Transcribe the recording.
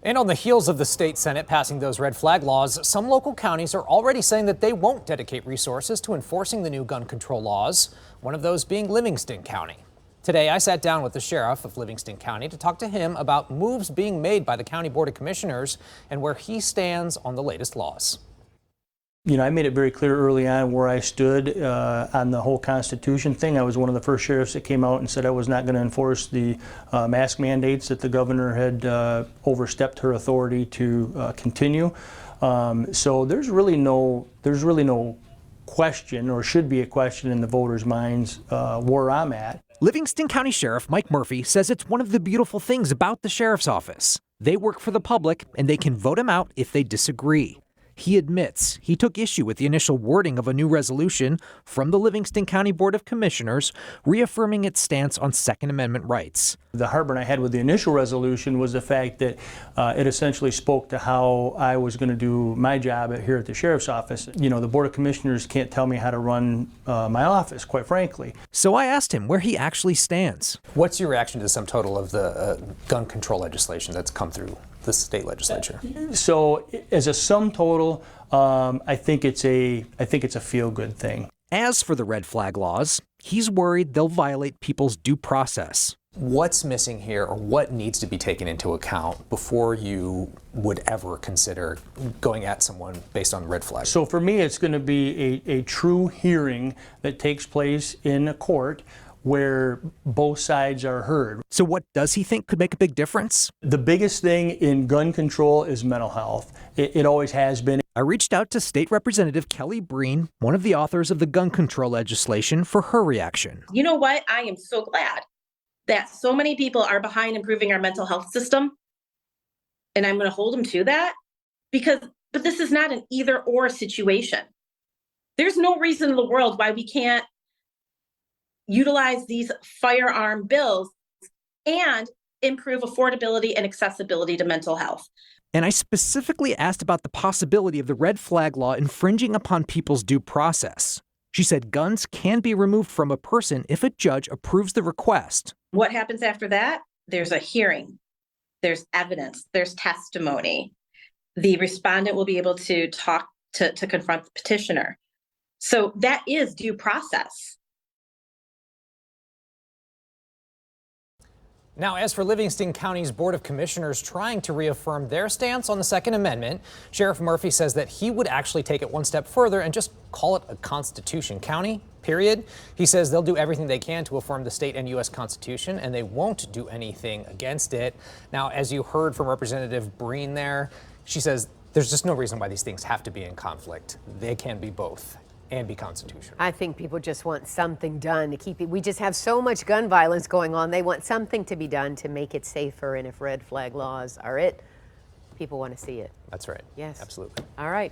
And on the heels of the state Senate passing those red flag laws, some local counties are already saying that they won't dedicate resources to enforcing the new gun control laws, one of those being Livingston County. Today, I sat down with the sheriff of Livingston County to talk to him about moves being made by the County Board of Commissioners and where he stands on the latest laws. You know, I made it very clear early on where I stood on the whole Constitution thing. I was one of the first sheriffs that came out and said I was not going to enforce the mask mandates that the governor had overstepped her authority to continue. So there's really no question, or should be a question in the voters' minds, where I'm at. Livingston County Sheriff Mike Murphy says it's one of the beautiful things about the sheriff's office. They work for the public and they can vote him out if they disagree. He admits he took issue with the initial wording of a new resolution from the Livingston County Board of Commissioners, reaffirming its stance on Second Amendment rights. The heartburn I had with the initial resolution was the fact that it essentially spoke to how I was going to do my job here at the sheriff's office. You know, the Board of Commissioners can't tell me how to run my office, quite frankly. So I asked him where he actually stands. What's your reaction to the sum total of the gun control legislation that's come through the state legislature? So as a sum total, I think it's a feel-good thing. As for the red flag laws, he's worried they'll violate people's due process. What's missing here, or what needs to be taken into account before you would ever consider going at someone based on red flags? So for me, it's going to be a true hearing that takes place in a court where both sides are heard. So what does he think could make a big difference? The biggest thing in gun control is mental health. It always has been. I reached out to State Representative Kelly Breen, one of the authors of the gun control legislation, for her reaction. You know what? I am so glad that so many people are behind improving our mental health system. And I'm going to hold them to that but this is not an either or situation. There's no reason in the world why we can't utilize these firearm bills and improve affordability and accessibility to mental health. And I specifically asked about the possibility of the red flag law infringing upon people's due process. She said guns can be removed from a person if a judge approves the request. What happens after that? There's a hearing, there's evidence, there's testimony. The respondent will be able to talk to confront the petitioner. So that is due process. Now, as for Livingston County's Board of Commissioners trying to reaffirm their stance on the Second Amendment, Sheriff Murphy says that he would actually take it one step further and just call it a Constitution county, period. He says they'll do everything they can to affirm the state and U.S. Constitution, and they won't do anything against it. Now, as you heard from Representative Breen there, she says there's just no reason why these things have to be in conflict. They can be both and be constitutional. I think people just want something done to keep it. We just have so much gun violence going on. They want something to be done to make it safer. And if red flag laws are it, people want to see it. That's right. Yes. Absolutely. All right.